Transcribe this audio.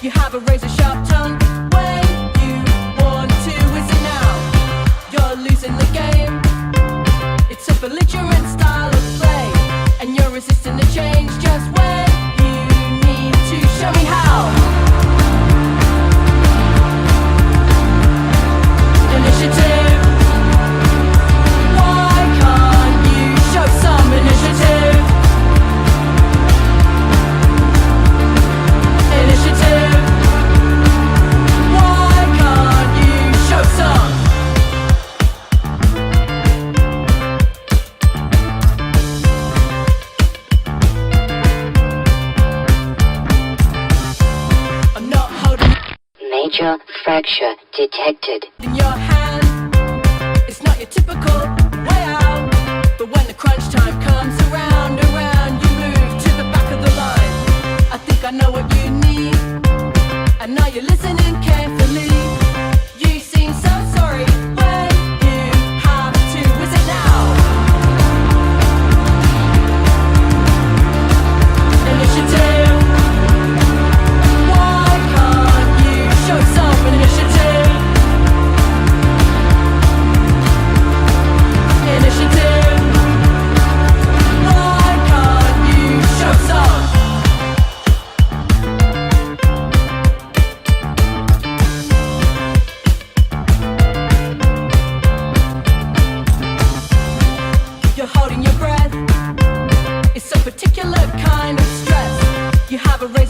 You have a razor sharp tongue. When you want to, is it now? You're losing the game. It's a belligerent style of play, and you're resisting the change just when you need to show me how. Initiative. Why can't you show some initiative? Initiative. Why can't you show some? I'm not holding Major fracture detected. in your hand. It's not your typical way out, but when the crunch time comes around, you move to the back of the line. I think I know what you need, and now you're listening carefully. You seem so sorry when you have to. Is it now? Initiative. Why can't you show some initiative? Initiative. Why can't you show some? You're holding your breath. It's a particular kind of stress. You have a razor